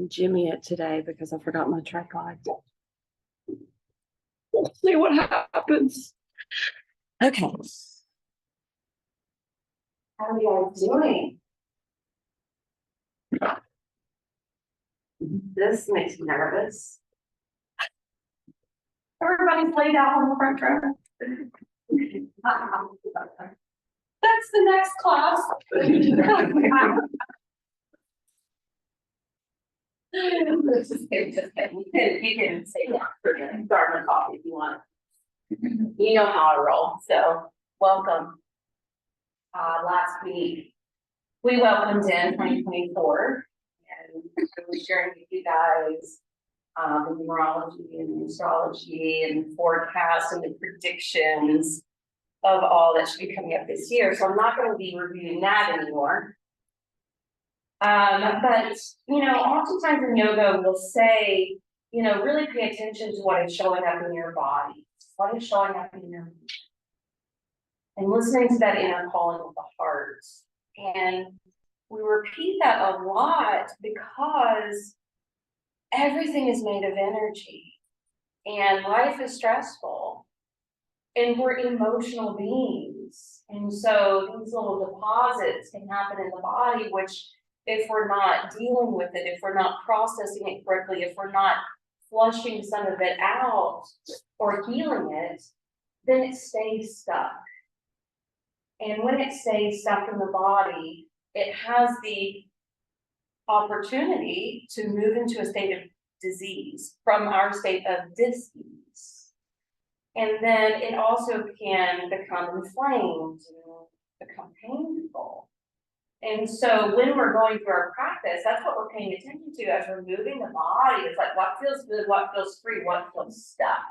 jimmy it today because I forgot my tripod. We'll see what happens. Okay. How are you guys doing? This makes me nervous. Everybody's laid out on the front row. That's the next class. Just kidding. You can say that for your Dartmouth coffee if you want. You know how I roll, so welcome. Last week, we welcomed in 2024, and I was sharing with you guys the numerology and the astrology and the forecast and the predictions of all that should be coming up this year. So I'm not going to be reviewing that anymore. But, you know, oftentimes in yoga, we'll say, you know, really pay attention to what is showing up in your body, what is showing up in your mind, and listening to that inner calling of the heart. And we repeat that a lot because everything is made of energy, and life is stressful, and we're emotional beings. And so these little deposits can happen in the body, which if we're not dealing with it, if we're not processing it correctly, if we're not flushing some of it out or healing it, then it stays stuck. And when it stays stuck in the body, it has the opportunity to move into a state of disease from our state of dis-ease. And then it also can become inflamed and become painful. And so when we're going through our practice, that's what we're paying attention to as we're moving the body. It's like what feels good, what feels free, what feels stuck.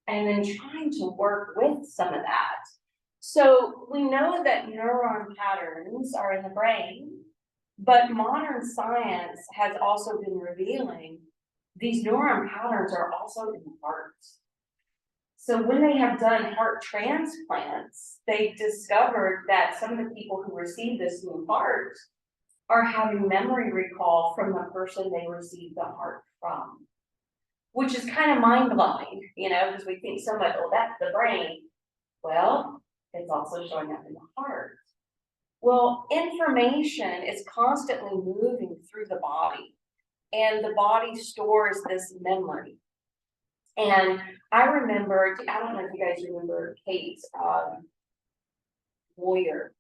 And then trying to work with some of that. So we know that neuron patterns are in the brain, but modern science has also been revealing these neuron patterns are also in the heart. So when they have done heart transplants, they discovered that some of the people who received this new heart are having memory recall from the person they received the heart from, which is kind of mind-blowing, you know, because we think so much, oh, that's the brain. Well, it's also showing up in the heart. Well, information is constantly moving through the body, and the body stores this memory. And I remember, I don't know if you guys remember Kate Warrior,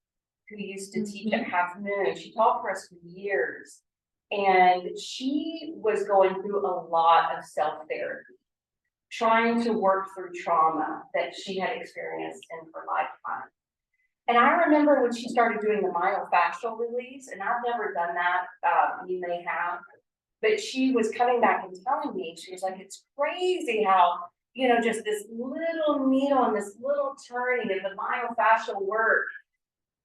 who used to teach at Half Moon. She taught for us for years, and she was going through a lot of self-therapy, trying to work through trauma that she had experienced in her lifetime. And I remember when she started doing the myofascial release, and I've never done that, you may have, but she was coming back and telling me, she was like, it's crazy how, you know, just this little needle and this little turning of the myofascial work,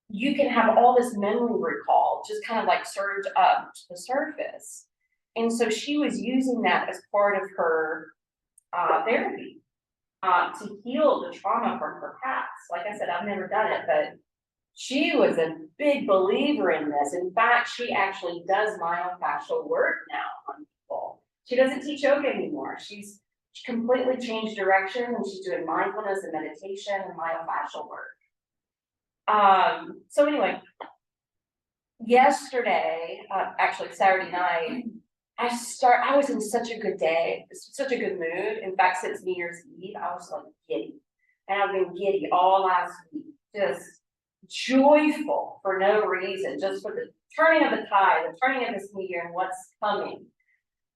you can have all this memory recall, just kind of like surge up to the surface. And so she was using that as part of her therapy to heal the trauma from her past. Like I said, I've never done it, but she was a big believer in this. In fact, she actually does myofascial work now on people. She doesn't teach yoga anymore. She's completely changed direction, and she's doing mindfulness and meditation and myofascial work. So anyway, yesterday, actually Saturday night, I was in such a good day, such a good mood. In fact, since New Year's Eve, I was like giddy. And I've been giddy all last week, just joyful for no reason, just for the turning of the tide, the turning of this new year and what's coming.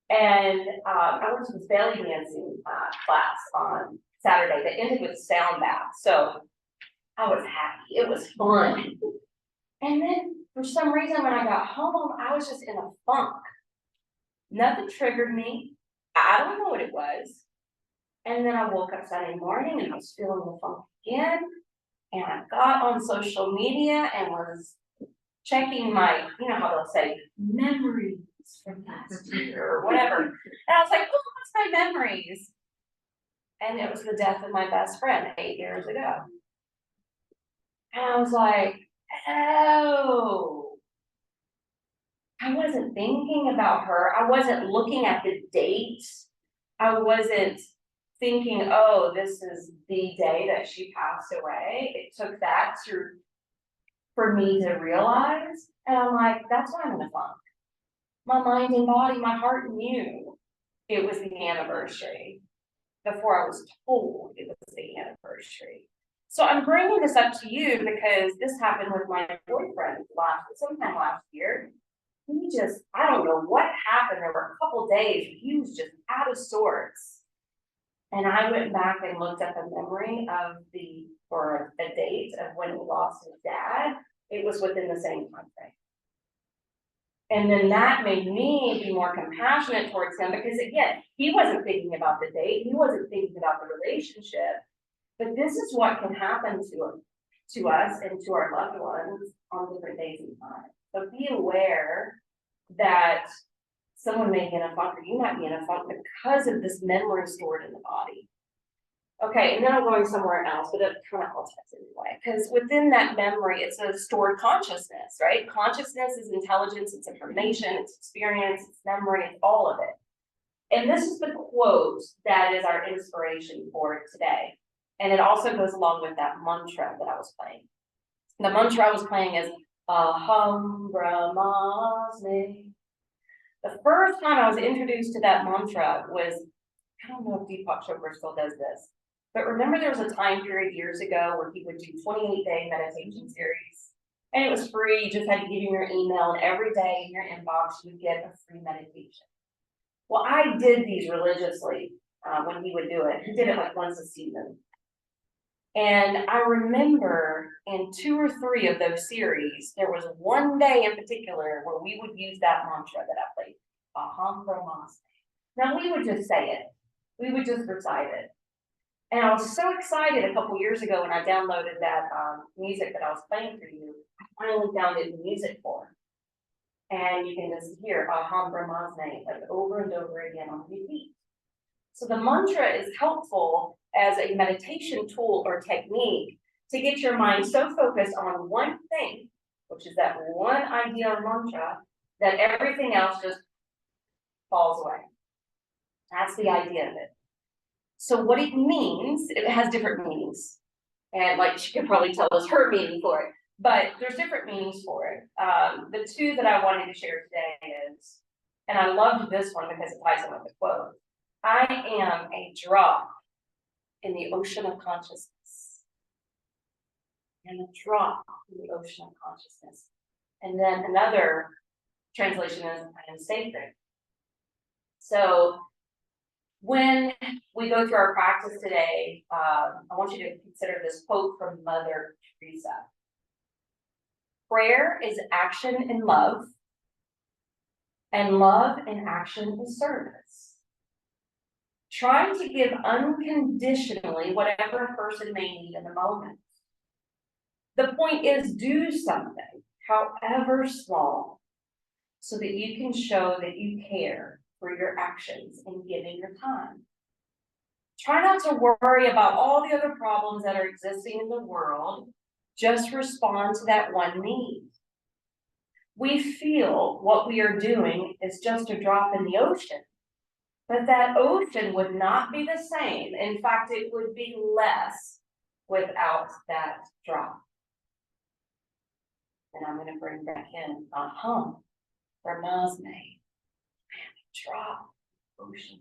And I went to this belly dancing class on Saturday that ended with sound bath. So I was happy. It was fun. And then for some reason, when I got home, I was just in a funk. Nothing triggered me. I don't know what it was. And then I woke up Sunday morning and I was feeling the funk again. And I got on social media and was checking my, you know how they'll say, memories from last year or whatever. And I was like, oh, what's my memories? And it was the death of my best friend 8 years ago. And I was like, oh, I would wasn't thinking about her. I wasn't looking at the date. I wasn't thinking, oh, this is the day that she passed away. It took that for me to realize. And I'm like, that's why I'm in a funk. My mind and body, my heart knew it was the anniversary before I was told it was the anniversary. So I'm bringing this up to you because this happened with my boyfriend sometime last year. I don't know what happened. There were a couple days, he was just out of sorts. And I went back and looked up a memory of or a date of when he lost his dad. It was within the same time frame. And then that made me be more compassionate towards him because, again, he wasn't thinking about the date. He wasn't thinking about the relationship. But this is what can happen to us and to our loved ones on different days and times. So be aware that someone may be in a funk or you might be in a funk because of this memory stored in the body. Okay, and then I'm going somewhere else, but it kind of all ties anyway, because within that memory, it's a stored consciousness, right? Consciousness is intelligence, it's information, it's experience, it's memory, it's all of it. And this is the quote that is our inspiration for today. And it also goes along with that mantra that I was playing. The mantra I was playing is Aham Brahmasmi. The first time I was introduced to that mantra was, I don't know if Deepak Chopra still does this, but remember there was a time period years ago where he would do 28-day meditation series, and it was free. You just had to give him your email, and every day in your inbox you would get a free meditation. Well, I did these religiously when he would do it. He did it like once a season. And I remember in 2 or 3 of those series, there was one day in particular where we would use that mantra that I played, Aham Brahmasmi. Now we would just say it. We would just recite it. And I was so excited a couple years ago when I downloaded that music that I was playing for you. I finally found it in music form. And you can just hear Aham Brahmasmi like over and over again on repeat. So the mantra is helpful as a meditation tool or technique to get your mind so focused on one thing, which is that one idea or mantra, that everything else just falls away. That's the idea of it. So what it means, it has different meanings. And like she could probably tell us her meaning for it, but there's different meanings for it. The 2 that I wanted to share today is, and I loved this one because it ties in with the quote, I am a drop in the ocean of consciousness. And a drop in the ocean of consciousness. And then another translation is I am sacred. So when we go through our practice today, I want you to consider this quote from Mother Teresa. Prayer is action in love, and love in action is service. Trying to give unconditionally whatever a person may need in the moment. The point is, do something, however small, so that you can show that you care for your actions and giving your time. Try not to worry about all the other problems that are existing in the world. Just respond to that one need. We feel what we are doing is just a drop in the ocean, but that ocean would not be the same. In fact, it would be less without that drop. And I'm going to bring back in Aham Brahmasmi. Drop ocean.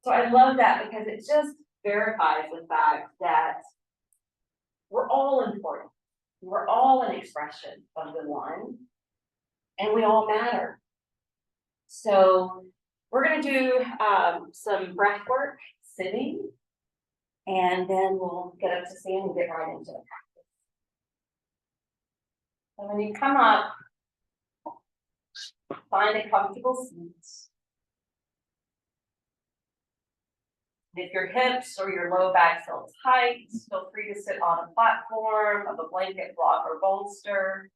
So I love that because it just verifies the fact that we're all important. We're all an expression of the one, and we all matter. So we're going to do some breath work, sitting, and then we'll get up to stand and get right into the practice. So when you come up, find a comfortable seat. If your hips or your low back feel tight, feel free to sit on a platform of a blanket, block, or bolster.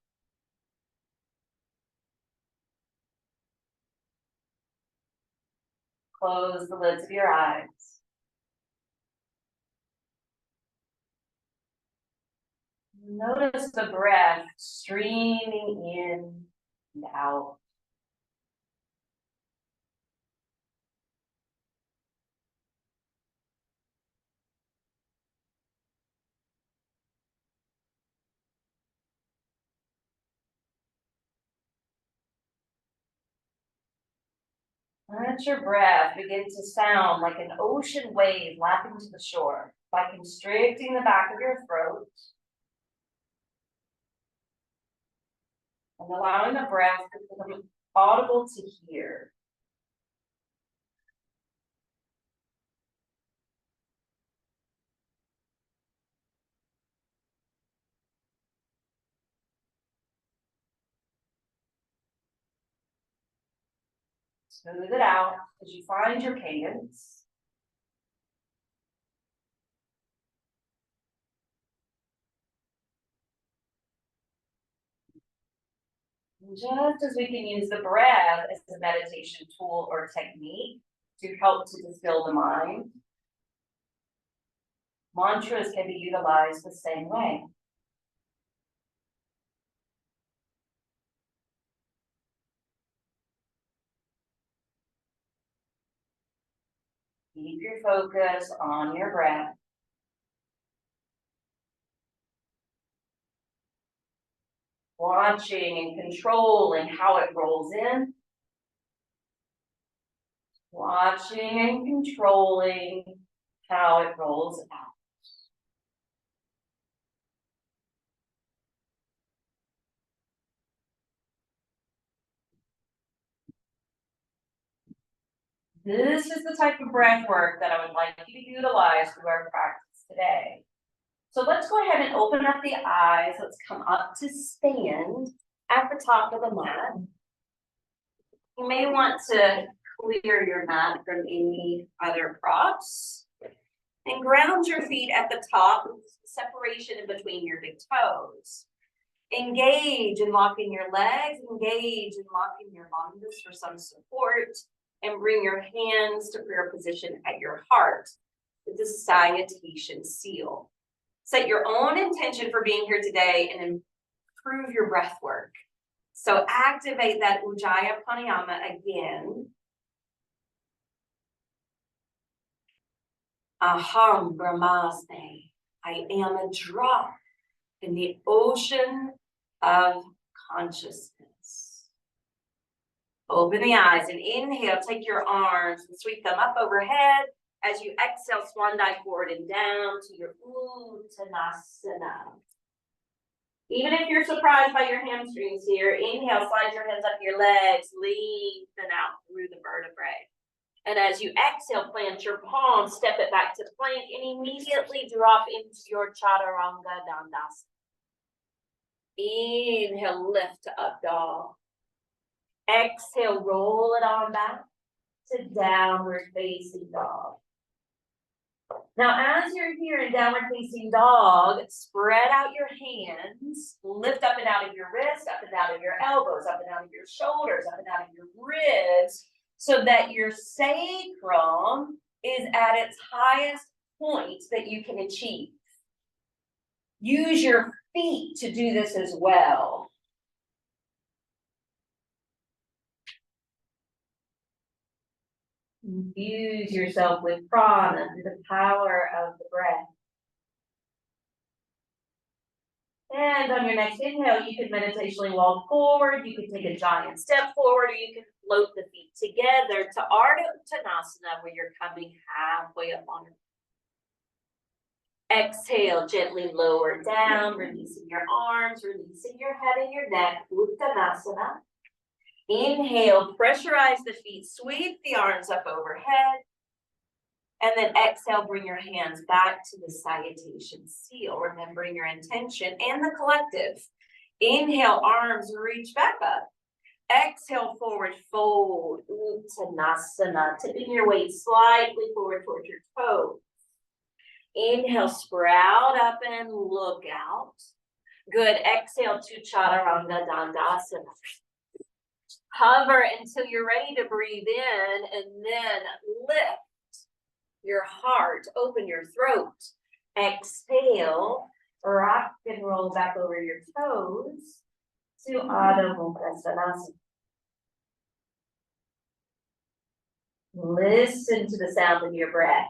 Close the lids of your eyes. Notice the breath stream straining in and out. Let your breath begin to sound like an ocean wave lapping to the shore by constricting the back of your throat and allowing the breath to become audible to hear. Smooth it out as you find your cadence. And just as we can use the breath as a meditation tool or technique to help to distill the mind, mantras can be utilized the same way. Keep your focus on your breath. Watching and controlling how it rolls in. Watching and controlling how it rolls out. This is the type of breath work that I would like you to utilize through our practice today. So let's go ahead and open up the eyes. Let's come up to stand at the top of the mat. You may want to clear your mat from any other props and ground your feet at the top with separation in between your big toes. Engage in locking your legs, engage in locking your bandhas for some support, and bring your hands to prayer position at your heart with the salutation seal. Set your own intention for being here today and improve your breath work. So activate that Ujjayi Pranayama again. Aham Brahmasmi. I am a drop in the ocean of consciousness. Open the eyes and inhale, take your arms and sweep them up overhead. As you exhale, swan dive forward and down to your Uttanasana. Even if you're surprised by your hamstrings here, inhale, slide your hands up your legs, lengthen out through the vertebrae. And as you exhale, plant your palms, step it back to plank, and immediately drop into your Chaturanga Dandasana. Inhale, lift to up dog. Exhale, roll it on back to downward facing dog. Now, as you're here in downward facing dog, spread out your hands, lift up and out of your wrists, up and out of your elbows, up and out of your shoulders, up and out of your ribs, so that your sacrum is at its highest point that you can achieve. Use your feet to do this as well. Infuse yourself with prana, the power of the breath. And on your next inhale, you can meditationally walk forward, you can take a giant step forward, or you can float the feet together to Ardha Uttanasana, where you're coming halfway up on it. Exhale, gently lower down, releasing your arms, releasing your head and your neck, Uttanasana. Inhale, pressurize the feet, sweep the arms up overhead. And then exhale, bring your hands back to the salutation seal, remembering your intention and the collective. Inhale, arms reach back up. Exhale, forward fold, Uttanasana, tipping your weight slightly forward towards your toes. Inhale, sprout up and look out. Good, exhale to Chaturanga Dandasana. Hover until you're ready to breathe in, and then lift your heart, open your throat. Exhale, rock and roll back over your toes. to Adho Mukha. Listen to the sound of your breath.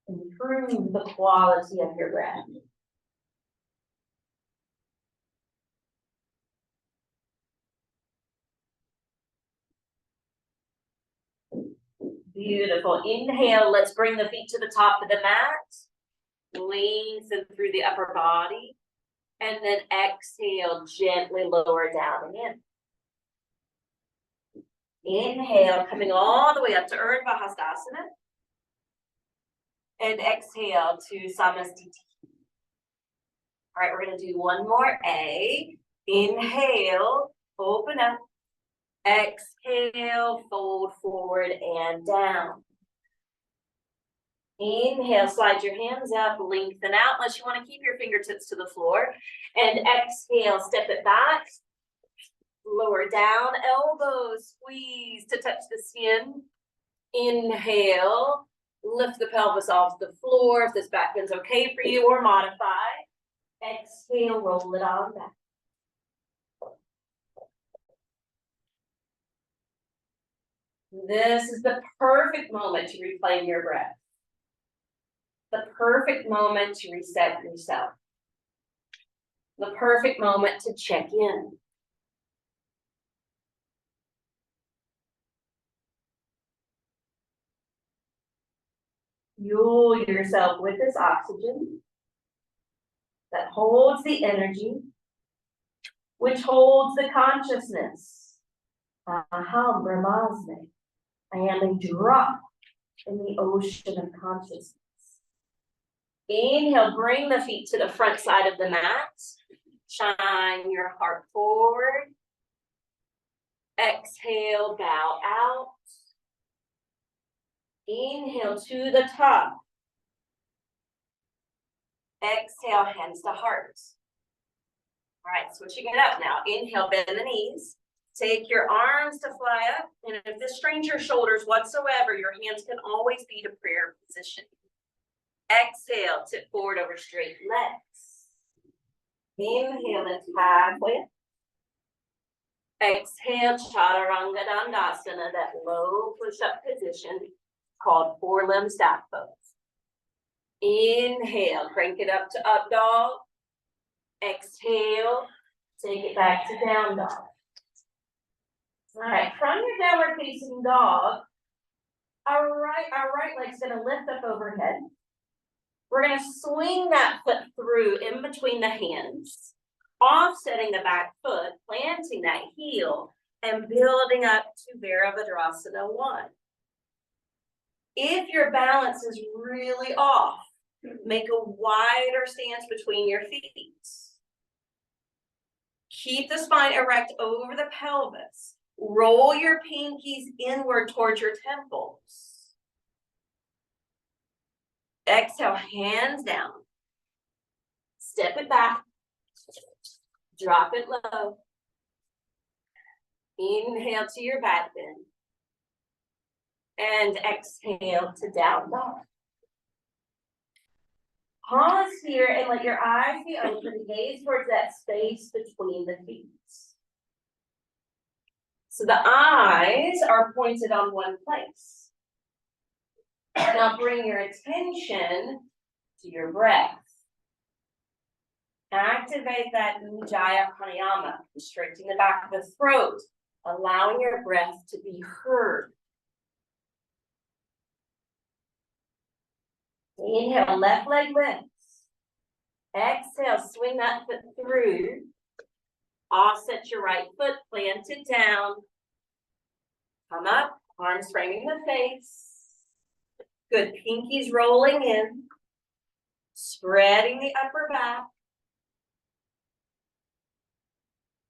Improve the quality of your breath. Beautiful. Inhale, let's bring the feet to the top of the mat. Lengthen through the upper body. And then exhale, gently lower down again. Inhale, coming all the way up to Urdhva Hastasana. And exhale to Samasthiti. All right, we're going to do one more A. Inhale, open up. Exhale, fold forward and down. Inhale, slide your hands up, lengthen out unless you want to keep your fingertips to the floor. And exhale, step it back. Lower down, elbows squeeze to touch the skin. Inhale, lift the pelvis off the floor if this back bend's okay for you, or modify. Exhale, roll it on back. This is the perfect moment to reclaim your breath. The perfect moment to reset yourself. The perfect moment to check in. Fuel yourself with this oxygen that holds the energy, which holds the consciousness. Aham Brahmasmi. I am a drop in the ocean of consciousness. Inhale, bring the feet to the front side of the mat. Shine your heart forward. Exhale, bow out. Inhale to the top. Exhale, hands to heart. All right, switching it up now. Inhale, bend the knees. Take your arms to fly up. And if this strains your shoulders whatsoever, your hands can always be to prayer position. Exhale, tip forward over straight legs. Inhale, lift halfway. Exhale, Chaturanga Dandasana, that low push-up position called four-limb stack pose. Inhale, crank it up to up dog. Exhale, take it back to down dog. All right, from your downward facing dog, our right leg's gonna lift up overhead. We're gonna swing that foot through in between the hands, offsetting the back foot, planting that heel, and building up to Virabhadrasana 1. If your balance is really off, make a wider stance between your feet. Keep the spine erect over the pelvis. Roll your pinkies inward towards your temples. Exhale, hands down. Step it back. Drop it low. Inhale to your back bend. And exhale to down dog. Pause here and let your eyes be open. Gaze towards that space between the feet. So the eyes are pointed on one place. Now bring your attention to your breath. Activate that Ujjayi Pranayama, constricting the back of the throat, allowing your breath to be heard. Inhale, left leg lifts. Exhale, swing that foot through. Offset your right foot, plant it down. Come up, arms framing the face. Good, pinkies rolling in. Spreading the upper back.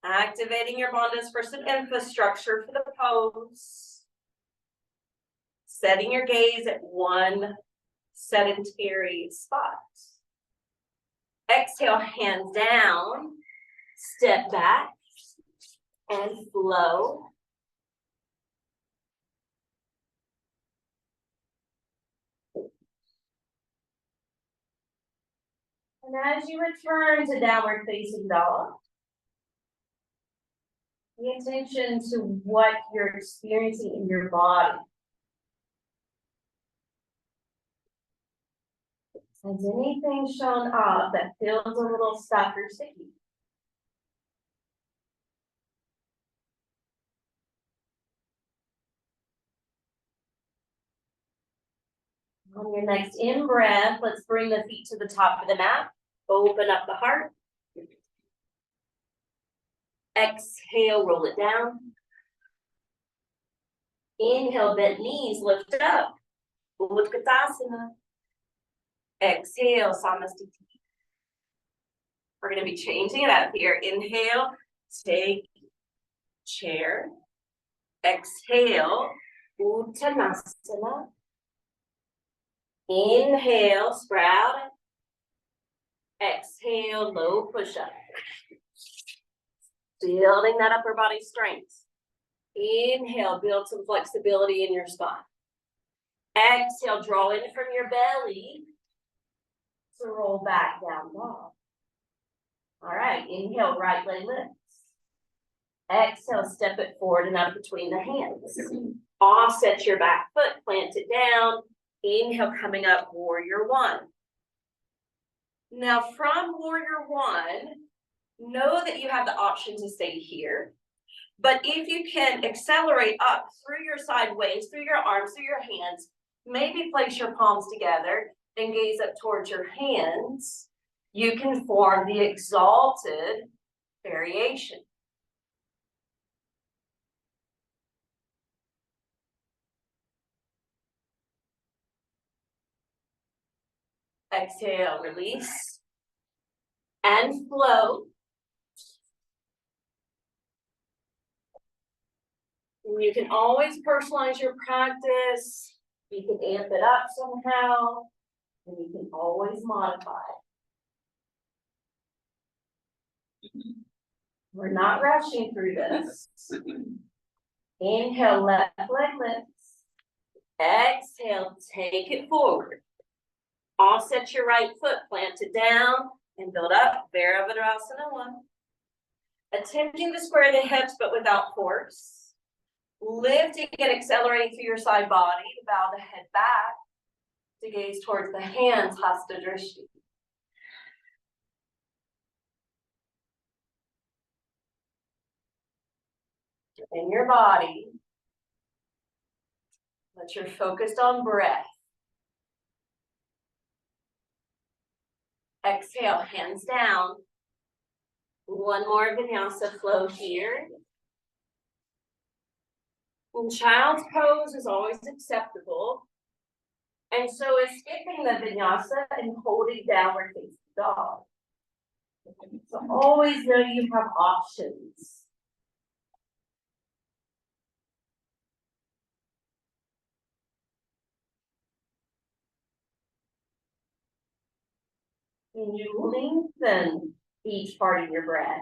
Activating your bandhas for some infrastructure for the pose. Setting your gaze at one sedentary spot. Exhale, hands down. Step back and flow. And as you return to downward facing dog, pay attention to what you're experiencing in your body. Has anything shown up that feels a little stuck or sticky? On your next in-breath, let's bring the feet to the top of the mat. Open up the heart. Exhale, roll it down. Inhale, bent knees, lift up. Utkatasana. Exhale, Samasthiti. We're going to be changing it up here. Inhale, take chair. Exhale, Uttanasana. Inhale, sprout. Exhale, low push-up. Building that upper body strength. Inhale, build some flexibility in your spine. Exhale, draw in from your belly to roll back down dog. All right, inhale, right leg lifts. Exhale, step it forward and up between the hands. Offset your back foot, plant it down. Inhale, coming up, warrior one. Now from warrior one, know that you have the option to stay here. But if you can accelerate up through your sideways, through your arms, through your hands, maybe place your palms together and gaze up towards your hands, you can form the exalted variation. Exhale, release and flow. You can always personalize your practice. You can amp it up somehow, and you can always modify. We're not rushing through this. Inhale, left leg lifts. Exhale, take it forward. Offset your right foot, plant it down, and build up. Virabhadrasana 1. Attempting to square the hips, but without force. Lifting and accelerating through your side body to bow the head back, to gaze towards the hands, Hasta Drishti. In your body, but you're focused on breath. Exhale, hands down. One more vinyasa flow here. And child's pose is always acceptable. And so is skipping the vinyasa and holding downward facing dog. So always know you have options. And you lengthen each part of your breath.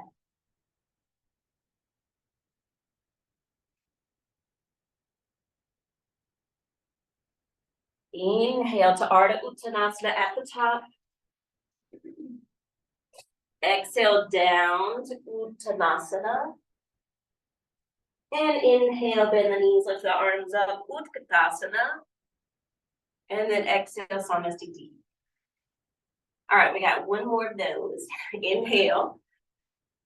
Inhale to Ardha Uttanasana at the top. Exhale down to Uttanasana. And inhale, bend the knees, lift the arms up, Utkatasana. And then exhale, Samasthiti. All right, we got one more of those. Inhale,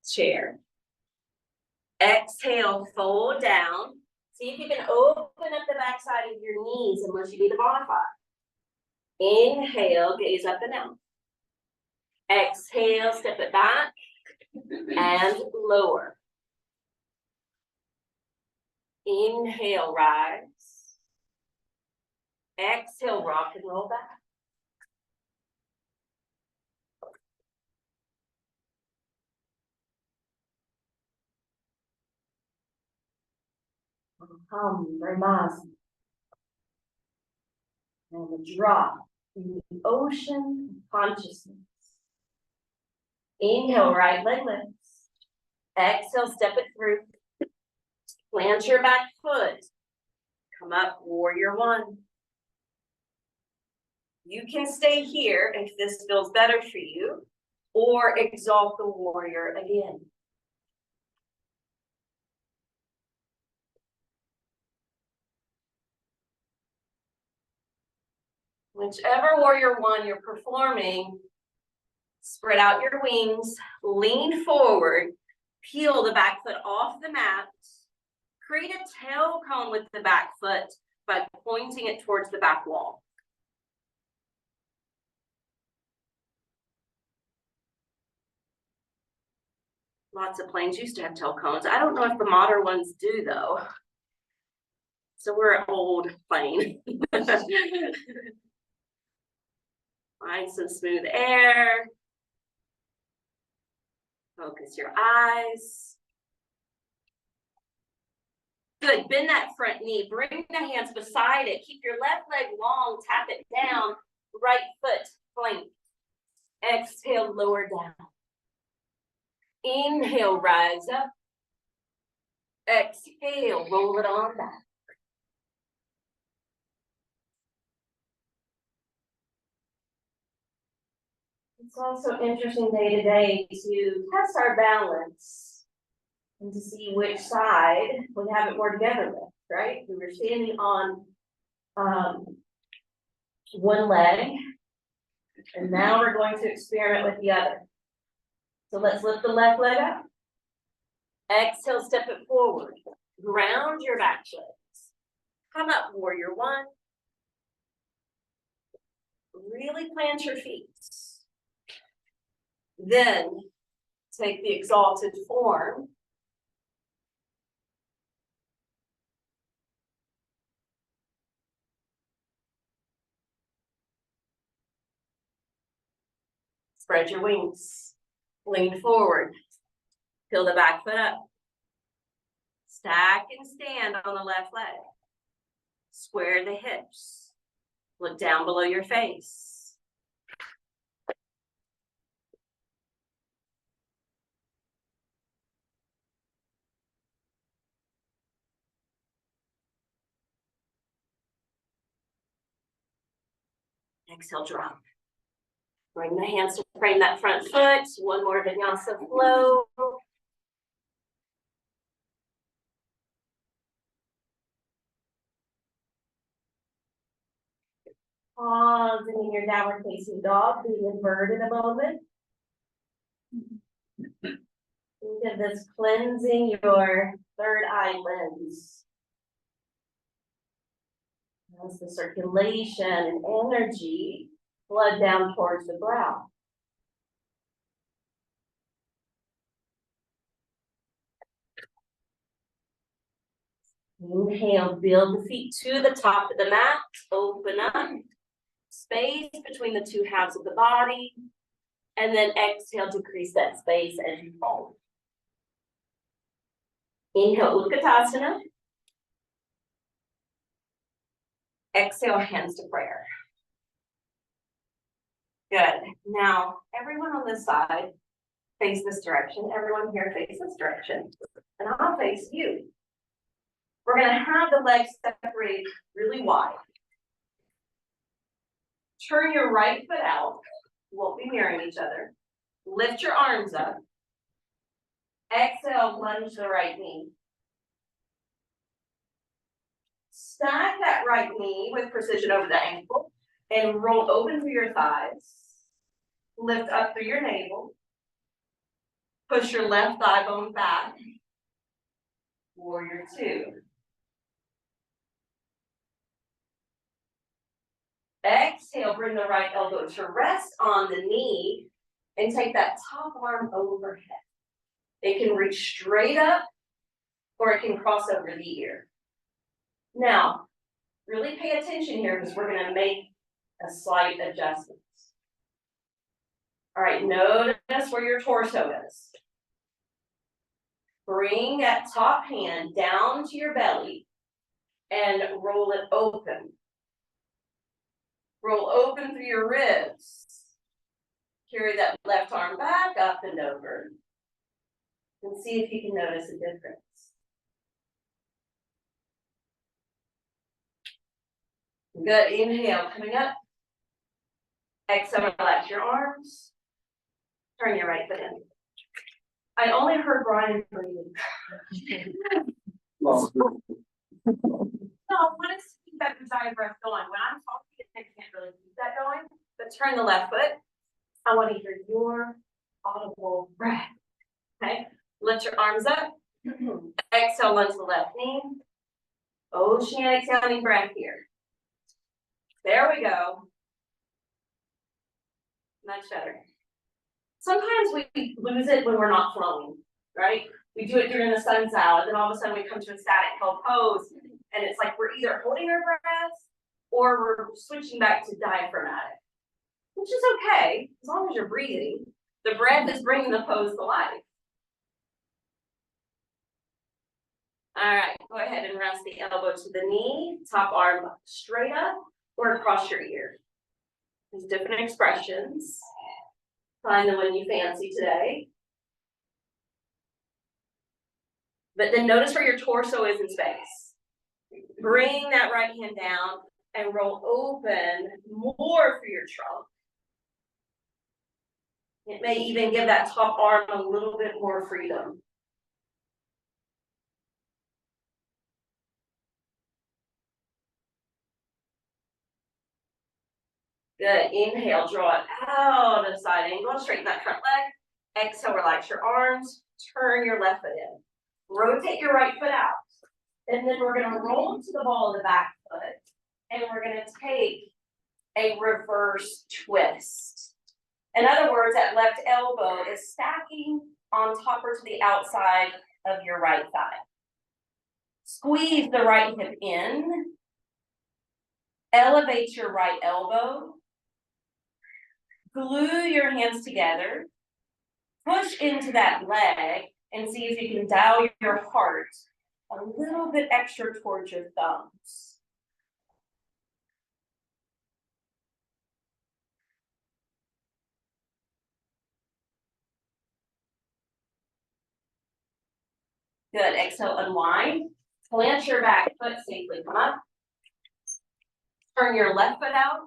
chair. Exhale, fold down. See if you can open up the backside of your knees unless you need to modify. Inhale, gaze up and out. Exhale, step it back and lower. Inhale, rise. Exhale, rock and roll back. Brahmasana. And the drop in the ocean of consciousness. Inhale, right leg lifts. Exhale, step it through. Plant your back foot. Come up, warrior one. You can stay here if this feels better for you. or exalt the warrior again. Whichever warrior one you're performing, spread out your wings, lean forward, peel the back foot off the mat, create a tail cone with the back foot by pointing it towards the back wall. Lots of planes used to have tail cones. I don't know if the modern ones do though. So we're an old plane. Find some smooth air. Focus your eyes. Good, bend that front knee, bring the hands beside it. Keep your left leg long, tap it down, right foot plank. Exhale, lower down. Inhale, rise up. Exhale, roll it on back. It's also interesting day to day to test our balance and to see which side we have it more together with, right? We were standing on one leg, and now we're going to experiment with the other. So let's lift the left leg up. Exhale, step it forward. Ground your back legs. Come up, warrior one. Really plant your feet. Then take the exalted form. Spread your wings. Lean forward. Peel the back foot up. Stack and stand on the left leg. Square the hips. Look down below your face. Exhale, drop. Bring the hands to frame that front foot. One more Vinyasa flow. Pausing in your downward facing dog, being inverted a moment. Think of this cleansing your third eye lens. As the circulation and energy flood down towards the brow. Inhale, build the feet to the top of the mat, open up, space between the two halves of the body, and then exhale, decrease that space as you fold. Inhale, Utkatasana. Exhale, hands to prayer. Good. Now, everyone on this side, face this direction. Everyone here face this direction. And I'll face you. We're going to have the legs separated really wide. Turn your right foot out. Won't be mirroring each other. Lift your arms up. Exhale, lunge the right knee. Stack that right knee with precision over the ankle and roll open through your thighs. Lift up through your navel. Push your left thigh bone back. Warrior two. Exhale, bring the right elbow to rest on the knee and take that top arm overhead. It can reach straight up or it can cross over the ear. Now, really pay attention here because we're going to make a slight adjustment. All right, notice where your torso is. Bring that top hand down to your belly and roll it open. Roll open through your ribs. Carry that left arm back, up and over. And see if you can notice a difference. Good, inhale, coming up. Exhale, relax your arms. Turn your right foot in. I only heard Brian breathing. Well, No, I want us to keep that desired breath going. When I'm talking, I can't really keep that going, but turn the left foot. I want to hear your audible breath. Okay, lift your arms up. Exhale, lunge the left knee. Oceanic sounding breath here. There we go. Much better. Sometimes we lose it when we're not flowing, right? We do it during the sun salad, and all of a sudden we come to a static held pose, and it's like we're either holding our breath or we're switching back to diaphragmatic, which is okay as long as you're breathing. The breath is bringing the pose to life. All right, go ahead and rest the elbow to the knee, top arm straight up or across your ear. There's different expressions. Find the one you fancy today. But then notice where your torso is in space. Bring that right hand down and roll open more for your trunk. It may even give that top arm a little bit more freedom. Good. Inhale, draw it out of side angle. Straighten that front leg. Exhale, relax your arms. Turn your left foot in. Rotate your right foot out. And then we're going to roll to the ball of the back foot. And we're going to take a reverse twist. In other words, that left elbow is stacking on top or to the outside of your right thigh. Squeeze the right hip in. Elevate your right elbow. Glue your hands together. Push into that leg and see if you can dial your heart a little bit extra towards your thumbs. Good. Exhale, unwind. Plant your back foot safely. Come up. Turn your left foot out.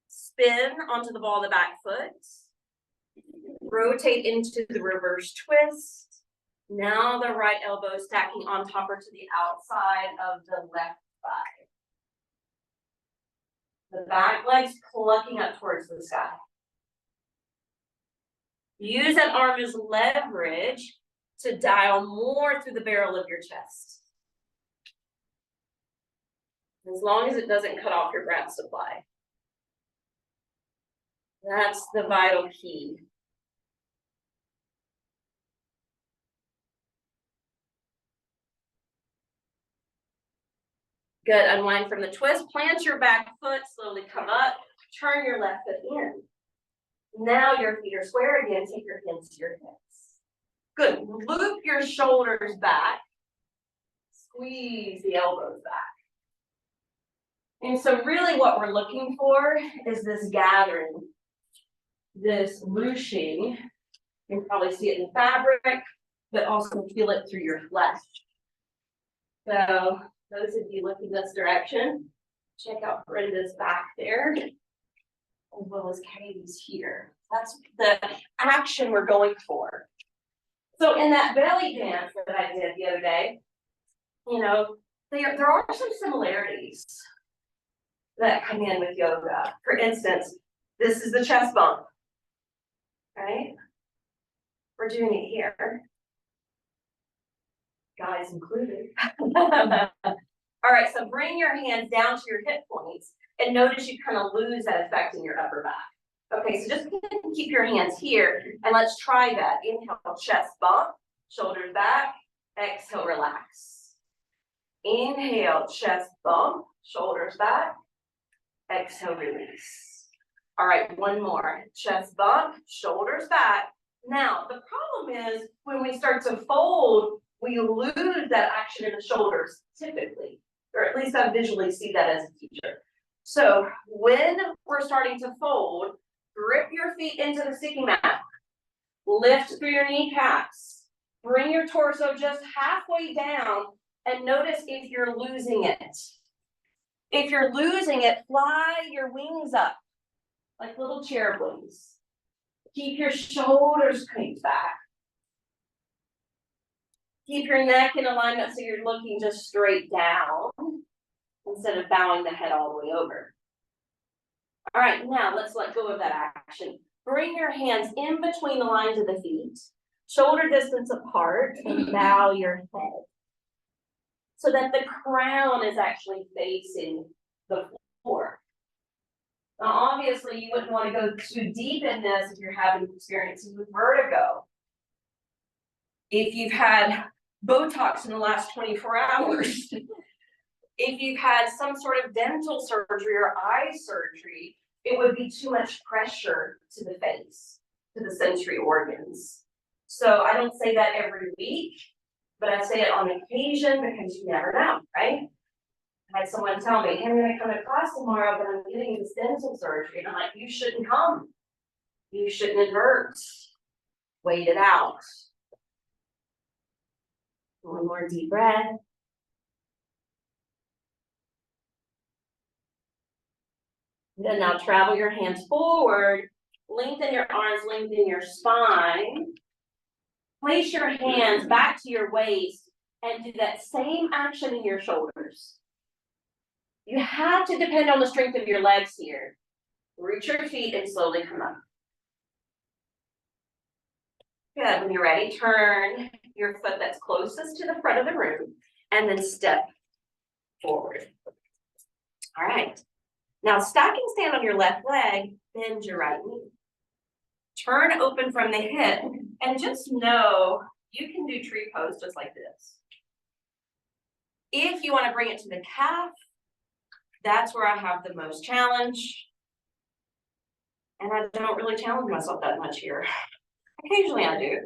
Spin onto the ball of the back foot. Rotate into the reverse twist. Now the right elbow stacking on top or to the outside of the left thigh. The back leg's clucking up towards the sky. Use that arm as leverage to dial more through the barrel of your chest. As long as it doesn't cut off your breath supply. That's the vital key. Good. Unwind from the twist. Plant your back foot. Slowly come up. Turn your left foot in. Now your feet are square again. Take your hands to your hips. Good. Loop your shoulders back. Squeeze the elbows back. And so really what we're looking for is this gathering, this ruching. You can probably see it in fabric, but also feel it through your flesh. So those of you looking this direction, check out Brenda's back there, as well as Katie's here. That's the action we're going for. So in that belly dance that I did the other day, you know, there are some similarities that come in with yoga. For instance, this is the chest bump, right? We're doing it here. Guys included. All right, so bring your hands down to your hip points and notice you kind of lose that effect in your upper back. Okay, so just keep your hands here and let's try that. Inhale, chest bump, shoulders back, exhale, relax. Inhale, chest bump, shoulders back, exhale, release. All right, one more. Chest bump, shoulders back. Now, the problem is when we start to fold, we lose that action in the shoulders typically, or at least I visually see that as a teacher. So when we're starting to fold, grip your feet into the sticky mat, lift through your kneecaps, bring your torso just halfway down and notice if you're losing it. If you're losing it, fly your wings up like little cherub wings. Keep your shoulders cranked back. Keep your neck in alignment so you're looking just straight down instead of bowing the head all the way over. All right, now let's let go of that action. Bring your hands in between the lines of the feet, shoulder distance apart, and bow your head so that the crown is actually facing the floor. Now, obviously, you wouldn't want to go too deep in this if you're having experiences with vertigo. If you've had Botox in the last 24 hours, if you've had some sort of dental surgery or eye surgery, it would be too much pressure to the face, to the sensory organs. So I don't say that every week, but I say it on occasion because you never know, right? I had someone tell me, hey, I'm gonna come to class tomorrow, but I'm getting this dental surgery. And I'm like, you shouldn't come. You shouldn't invert. Wait it out. One more deep breath. Then now travel your hands forward, lengthen your arms, lengthen your spine. Place your hands back to your waist and do that same action in your shoulders. You have to depend on the strength of your legs here. Reach your feet and slowly come up. Good, when you're ready, turn your foot that's closest to the front of the room and then step forward. All right. Now stack and stand on your left leg, bend your right knee. Turn open from the hip and just know you can do tree pose just like this. If you want to bring it to the calf, that's where I have the most challenge. And I don't really challenge myself that much here. Occasionally I do.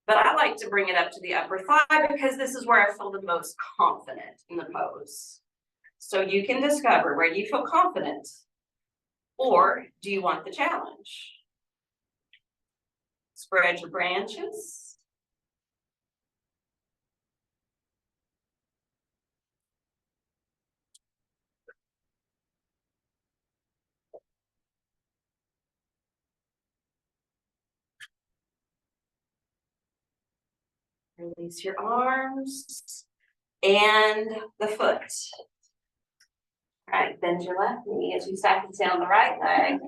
But I like to bring it up to the upper thigh because this is where I feel the most confident in the pose. So you can discover where you feel confident, or do you want the challenge? Spread your branches. Release your arms and the foot. All right, bend your left knee as you stack and stand on the right leg.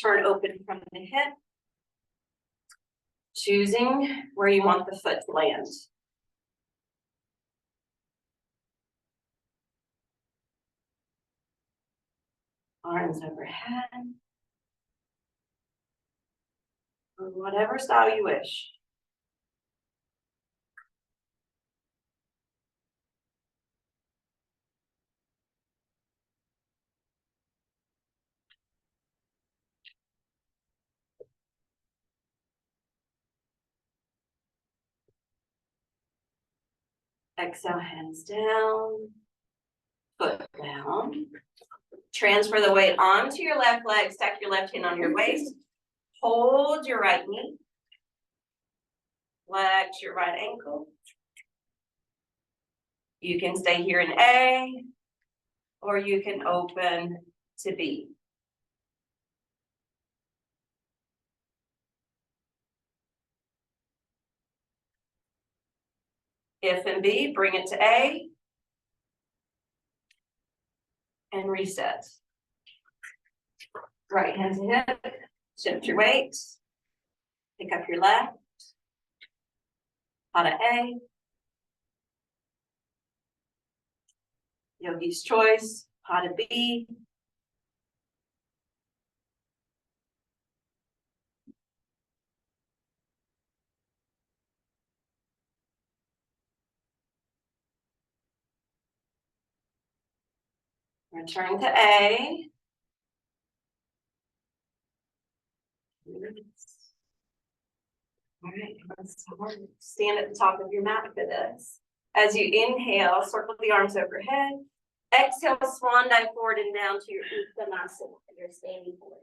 Turn open from the hip. Choosing where you want the foot to land. Arms overhead. Or whatever style you wish. Exhale, hands down, foot down. Transfer the weight onto your left leg, stack your left hand on your waist. Hold your right knee. Flex your right ankle. You can stay here in A, or you can open to B. If in B, bring it to A. And reset. Right hand to hip, shift your weight, pick up your left, out of A, yogi's choice, pot of B, return to A, all right, let's stand at the top of your mat for this. As you inhale, circle the arms overhead. Exhale, swan dive forward and down to your Uttanasana, your standing forward.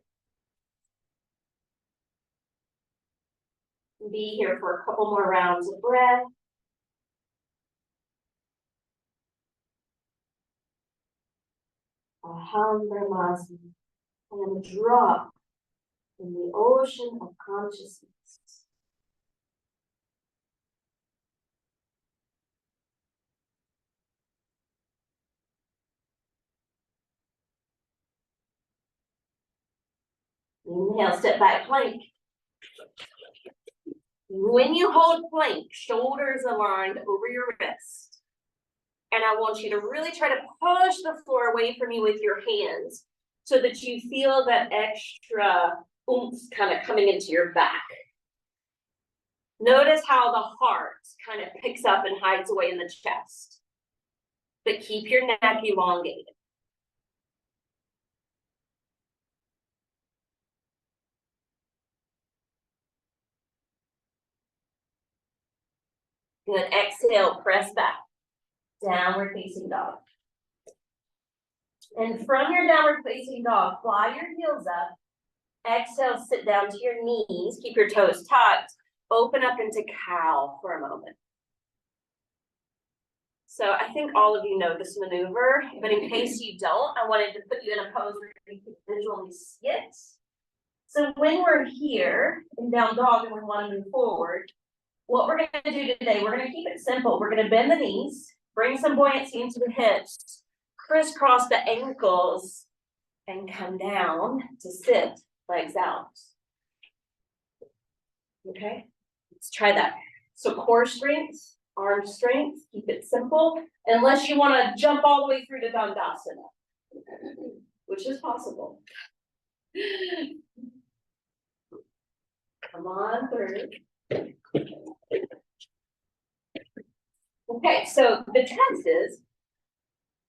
Be here for a couple more rounds of breath. Aham Brahmasana. And drop in the ocean of consciousness. Inhale, step back plank. When you hold plank, shoulders aligned over your wrist. And I want you to really try to push the floor away from you with your hands so that you feel that extra oomph kind of coming into your back. Notice how the heart kind of picks up and hides away in the chest. But keep your neck elongated. Good. Exhale, press back. Downward facing dog. And from your downward facing dog, fly your heels up. Exhale, sit down to your knees. Keep your toes tucked. Open up into cow for a moment. So I think all of you know this maneuver, but in case you don't, I wanted to put you in a pose where you can visually see it. So when we're here in down dog and we want to move forward, what we're going to do today, we're going to keep it simple. We're going to bend the knees, bring some buoyancy into the hips, crisscross the ankles, and come down to sit, legs out. Okay, let's try that. So core strength, arm strength, keep it simple, unless you want to jump all the way through to Dandasana, which is possible. Come on through. Okay, so the test is,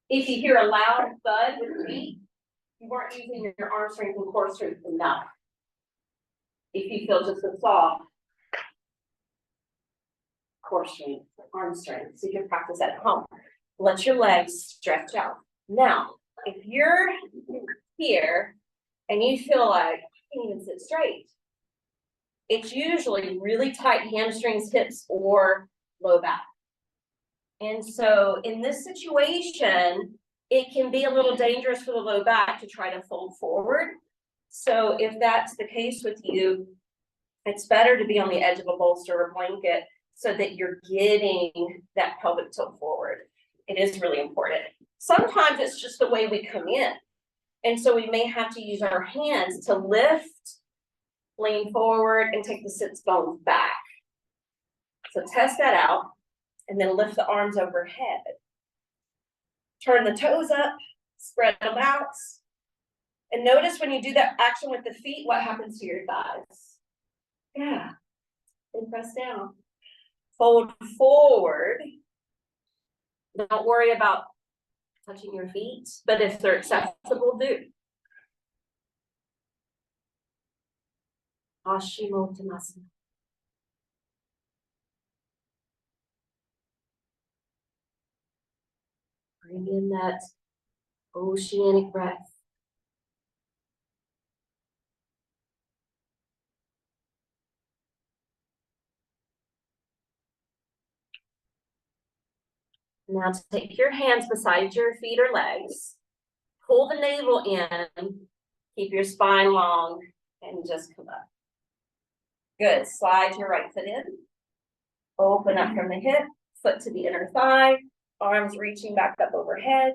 if you hear a loud thud with your feet, you weren't using your arm strength and core strength enough. If you feel just a soft core strength, arm strength, so you can practice at home. Let your legs stretch out. Now, if you're here and you feel like you can't even sit straight, it's usually really tight hamstrings, hips, or low back. And so in this situation, it can be a little dangerous for the low back to try to fold forward. So if that's the case with you, it's better to be on the edge of a bolster or blanket so that you're getting that pelvic tilt forward. It is really important. Sometimes it's just the way we come in. And so we may have to use our hands to lift, lean forward, and take the sits bones back. So test that out, and then lift the arms overhead. Turn the toes up, spread them out. And notice when you do that action with the feet, what happens to your thighs. Yeah, and press down. Fold forward. Don't worry about touching your feet, but if they're accessible, do. Paschimottanasana. Bring in that oceanic breath. Now take your hands beside your feet or legs. Pull the navel in. Keep your spine long and just come up. Good. Slide your right foot in. Open up from the hip, foot to the inner thigh, arms reaching back up overhead.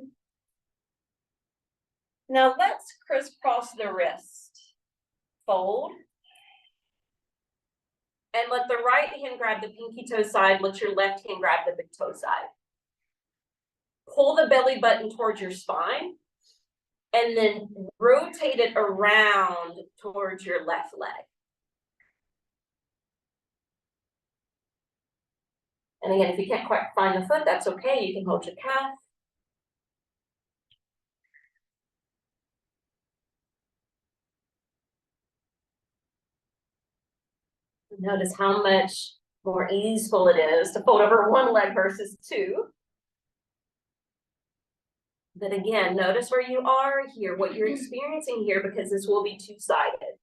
Now let's crisscross the wrist. Fold. And let the right hand grab the pinky toe side, let your left hand grab the big toe side. Pull the belly button towards your spine, and then rotate it around towards your left leg. And again, if you can't quite find the foot, that's okay. You can hold your calf. Notice how much more easeful it is to fold over one leg versus two. But again, notice where you are here, what you're experiencing here, because this will be two-sided.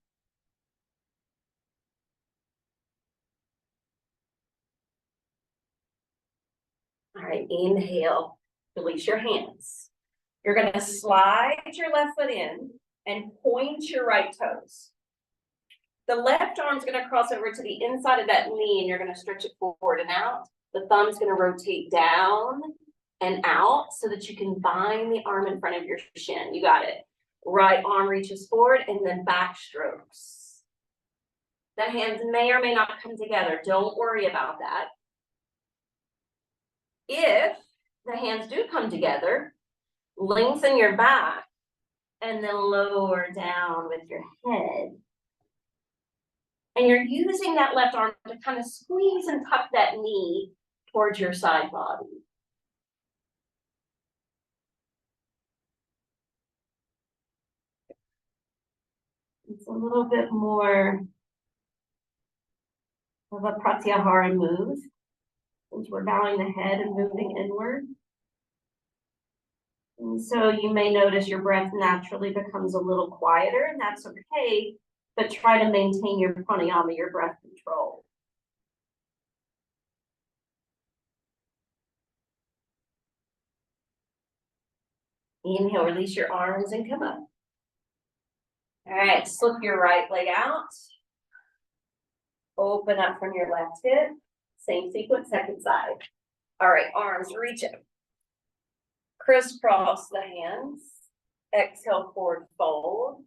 All right, inhale, release your hands. You're going to slide your left foot in and point your right toes. The left arm's gonna cross over to the inside of that knee and you're gonna stretch it forward and out. The thumb's gonna rotate down and out so that you can bind the arm in front of your shin. You got it. Right arm reaches forward and then back strokes. The hands may or may not come together. Don't worry about that. If the hands do come together, lengthen your back and then lower down with your head. And you're using that left arm to kind of squeeze and tuck that knee towards your side body. It's a little bit more of a pratyahara move, since we're bowing the head and moving inward. And so you may notice your breath naturally becomes a little quieter, and that's okay, but try to maintain your pranayama, your breath control. Inhale, release your arms and come up. All right, slip your right leg out. Open up from your left hip. Same sequence, second side. All right, arms reach up. Crisscross the hands. Exhale, forward fold.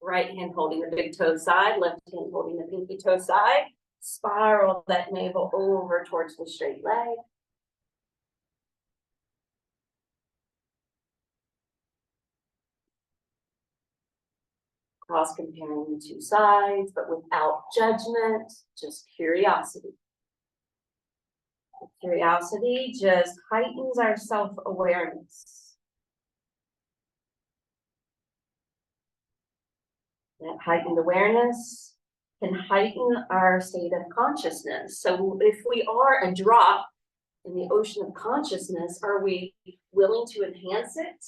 Right hand holding the big toe side, left hand holding the pinky toe side. Spiral that navel over towards the straight leg. Cross comparing the two sides, but without judgment, just curiosity. Curiosity just heightens our self-awareness. That heightened awareness can heighten our state of consciousness. So if we are a drop in the ocean of consciousness, are we willing to enhance it?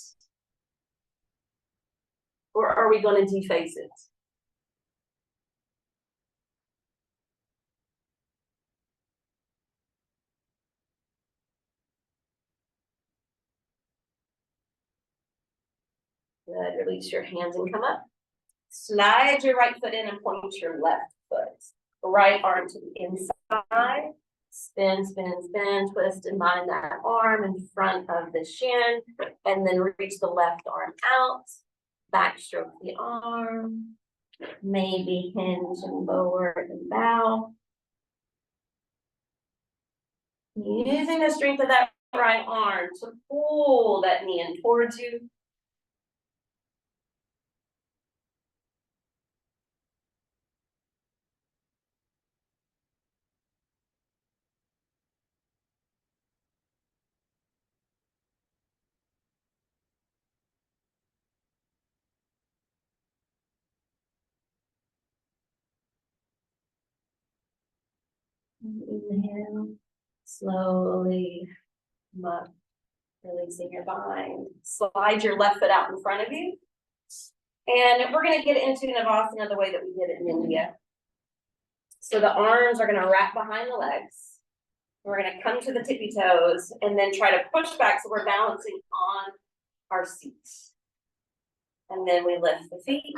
Or are we going to deface it? Good. Release your hands and come up. Slide your right foot in and point your left foot. Right arm to the inside. Spin, spin, spin, twist and bind that arm in front of the shin. And then reach the left arm out. Backstroke the arm. Maybe hinge and lower and bow. Using the strength of that right arm to pull that knee in towards you. Inhale, slowly come up, releasing your bind. Slide your left foot out in front of you. And we're going to get into Navasana the way that we did it in India. So the arms are going to wrap behind the legs. We're going to come to the tippy toes and then try to push back so we're balancing on our seats. And then we lift the feet.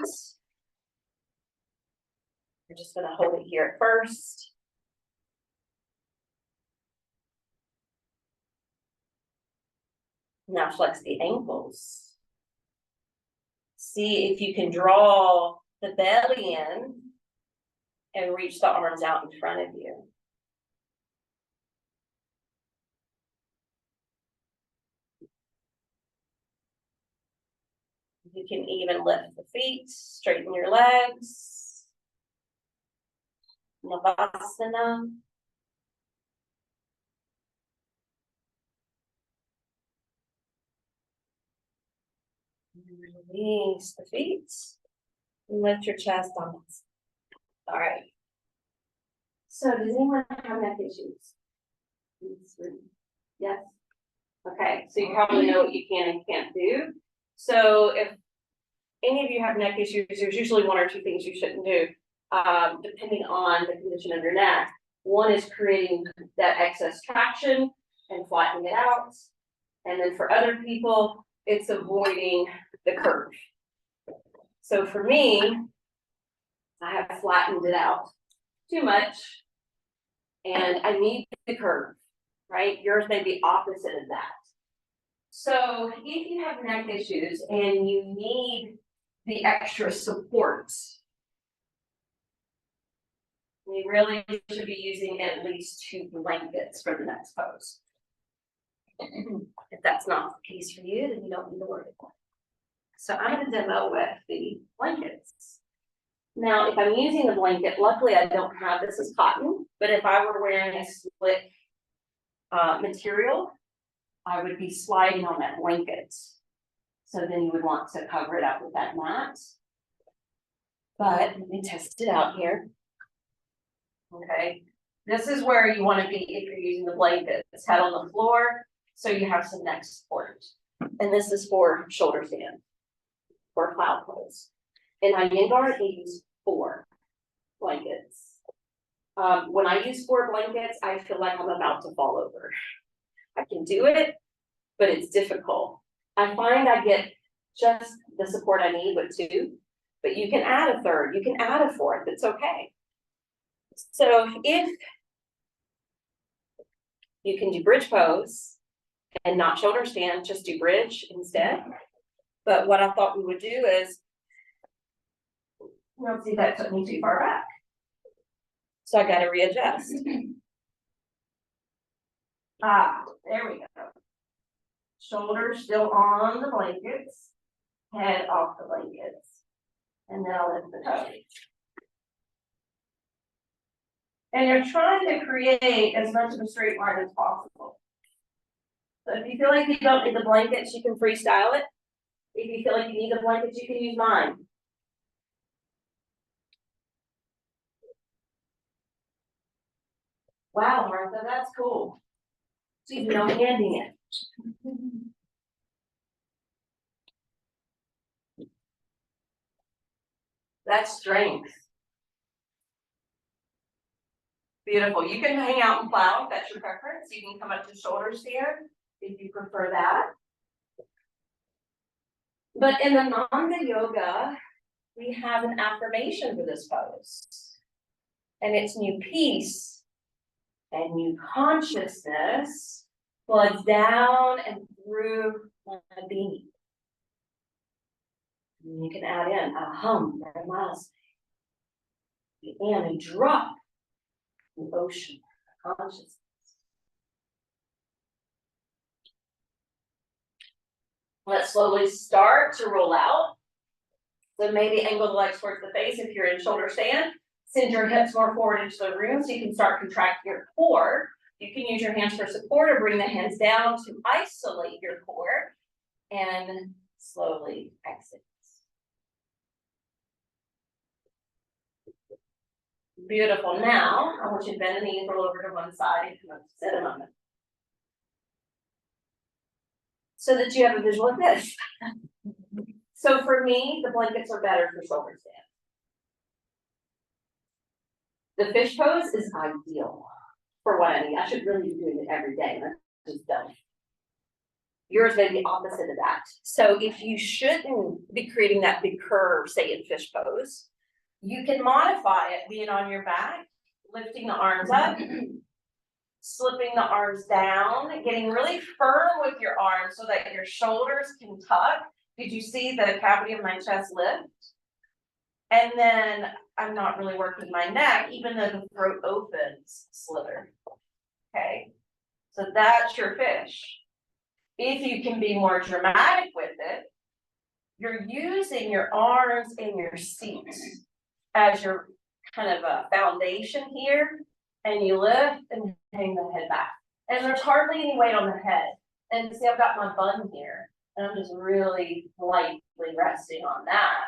We're just going to hold it here at first. Now flex the ankles. See if you can draw the belly in and reach the arms out in front of you. You can even lift the feet, straighten your legs. Navasana. Release the feet. And lift your chest on this. All right. So does anyone have neck issues? Yes. Okay, so you probably know what you can and can't do. So if any of you have neck issues, there's usually one or two things you shouldn't do, depending on the condition of your neck. One is creating that excess traction and flattening it out. And then for other people, it's avoiding the curve. So for me, I have flattened it out too much. And I need the curve, right? Yours may be opposite of that. So if you have neck issues and you need the extra support, we really should be using at least 2 blankets for the next pose. If that's not the case for you, then you don't need to worry about it. So I'm going to demo with the blankets. Now, if I'm using the blanket, luckily I don't have, this is cotton, but if I were wearing a split material, I would be sliding on that blanket. So then you would want to cover it up with that mat. But let me test it out here. Okay, this is where you want to be if you're using the blanket. It's head on the floor, so you have some neck support. And this is for shoulder stand, for cloud pose. In my yin guard, I use 4 blankets. When I use 4 blankets, I feel like I'm about to fall over. I can do it, but it's difficult. I find I get just the support I need with 2, but you can add a 3rd, you can add a 4th, it's okay. So if you can do bridge pose and not shoulder stand, just do bridge instead. But what I thought we would do is, let's see, that took me too far back. So I got to readjust. There we go. Shoulders still on the blankets, head off the blankets, and then I'll lift the toes. And you're trying to create as much of a straight line as possible. So if you feel like you don't need the blankets, you can freestyle it. If you feel like you need the blankets, you can use mine. Wow, Martha, that's cool. She's no handing it. That's strength. Beautiful. You can hang out and plow if that's your preference. You can come up to shoulder stand if you prefer that. But in the Nanda yoga, we have an affirmation for this pose. And it's new peace and new consciousness floods down and through my being. And you can add in a hum or a miles. And a drop in the ocean of consciousness. Let's slowly start to roll out. So maybe angle the legs towards the face if you're in shoulder stand. Send your hips more forward into the room so you can start contracting your core. You can use your hands for support or bring the hands down to isolate your core and slowly exit. Beautiful. Now, I want you to bend the knees, roll over to one side, and come up to sit a moment. So that you have a visual of this. So for me, the blankets are better for shoulder stand. The fish pose is ideal for what I need. I should really be doing it every day. That's just dumb. Yours may be opposite of that. So if you shouldn't be creating that big curve, say in fish pose, you can modify it being on your back, lifting the arms up, slipping the arms down, getting really firm with your arms so that your shoulders can tuck. Did you see the cavity of my chest lift? And then I'm not really working my neck, even though the throat opens, slither. Okay, so that's your fish. If you can be more dramatic with it, you're using your arms and your seat as your kind of a foundation here, and you lift and hang the head back. And there's hardly any weight on the head. And see, I've got my bun here, and I'm just really lightly resting on that.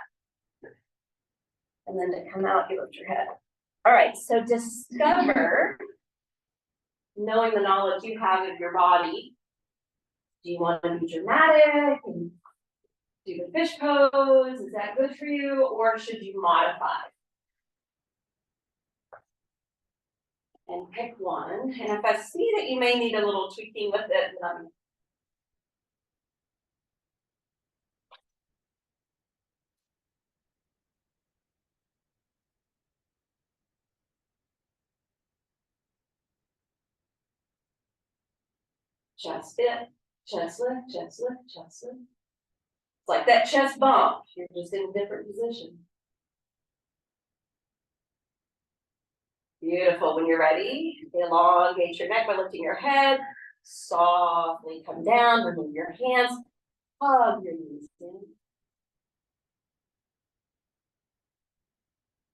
And then to come out, you lift your head. All right, so discover, knowing the knowledge you have of your body, do you want to be dramatic and do the fish pose? Is that good for you? Or should you modify? And pick one. And if I see that you may need a little tweaking with it, chest dip, chest lift, chest lift, chest lift. It's like that chest bump, you're just in a different position. Beautiful, when you're ready, elongate your neck by lifting your head, softly come down, remove your hands, hug your knees in.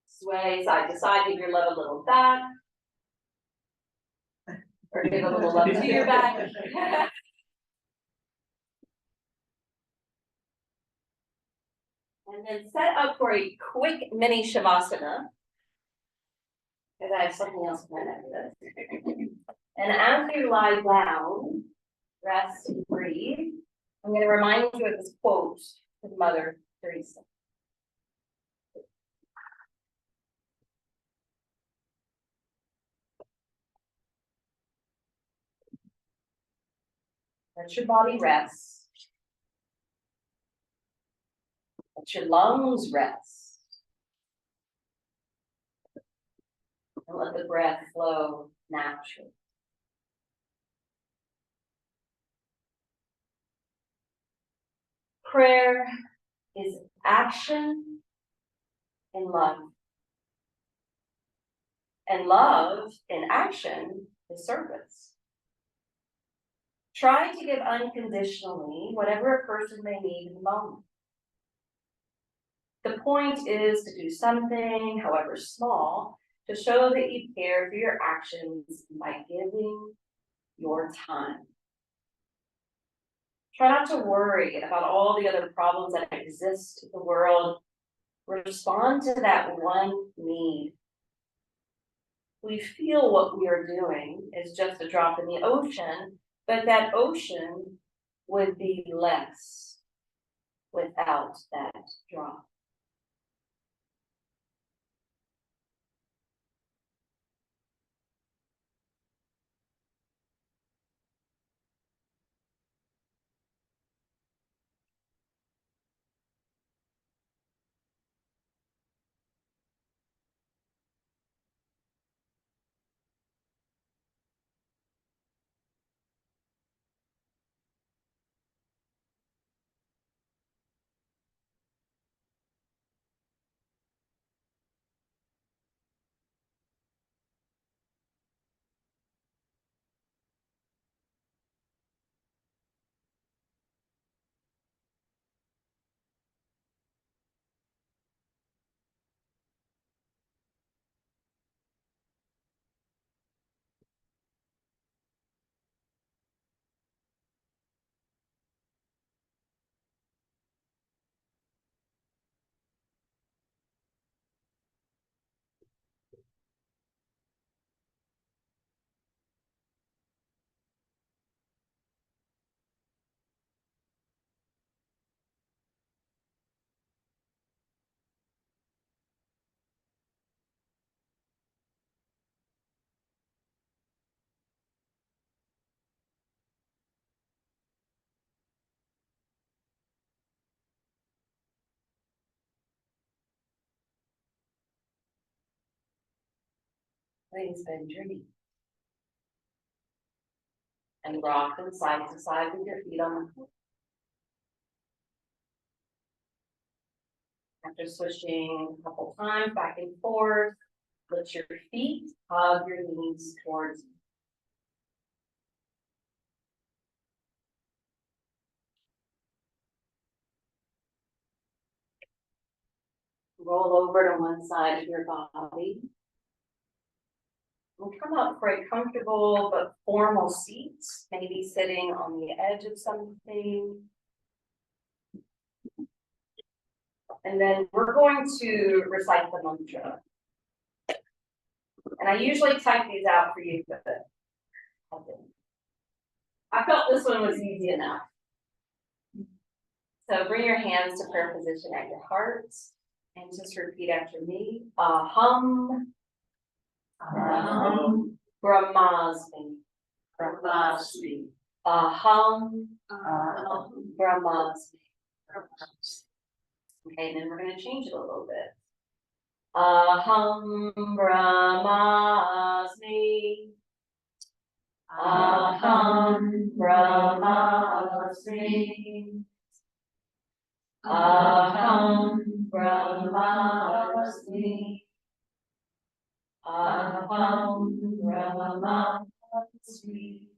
Sway side to side, give your love a little back. Or give a little love to your back. And then set up for a quick mini Shavasana. Because I have something else planned after this. And as you lie down, rest and breathe, I'm going to remind you of this quote from Mother Teresa. Let your body rest. Let your lungs rest. And let the breath flow naturally. Prayer is action and love. And love in action is service. Try to give unconditionally whatever a person may need in the moment. The point is to do something, however small, to show that you care for your actions by giving your time. Try not to worry about all the other problems that exist in the world. Respond to that one need. We feel what we are doing is just a drop in the ocean, but that ocean would be less without that drop. Please bend your knees. And rock them side to side with your feet on the floor. After swishing a couple times back and forth, lift your feet, hug your knees towards you. Roll over to one side of your body. And come up for a comfortable but formal seat, maybe sitting on the edge of something. And then we're going to recite the mantra. And I usually type these out for you, but I felt this one was easy enough. So bring your hands to prayer position at your heart and just repeat after me. Aham. Aham. Brahmasmi. Brahmasmi. Aham. Aham. Brahmasmi. Okay, and then we're going to change it a little bit. Aham Brahmasmi. Aham Brahmasmi. Aham Brahmasmi. Aham Brahmasmi.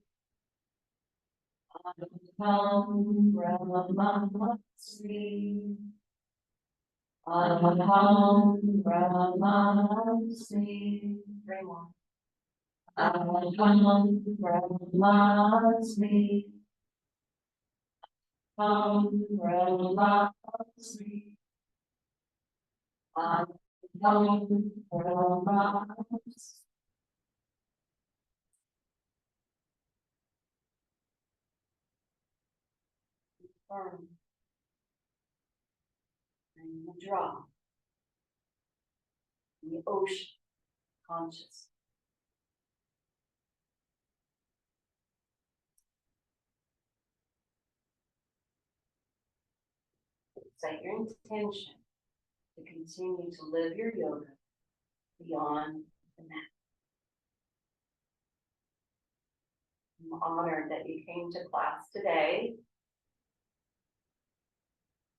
Aham Brahmasmi. Aham Brahmasmi. Three more. Aham Brahmasmi. Aham Brahmasmi. Aham Brahmasmi. Firm. And the drop. In the ocean, conscious. Set your intention to continue to live your yoga beyond the mat. I'm honored that you came to class today.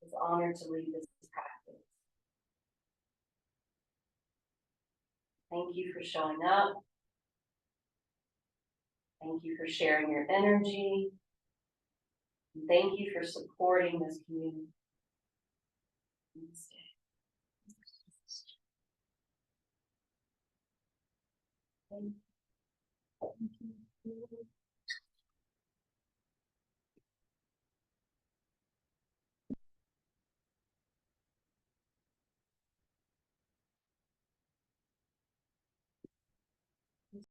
It's an honor to lead this practice. Thank you for showing up. Thank you for sharing your energy. And thank you for supporting this community. Namaste. Thank you.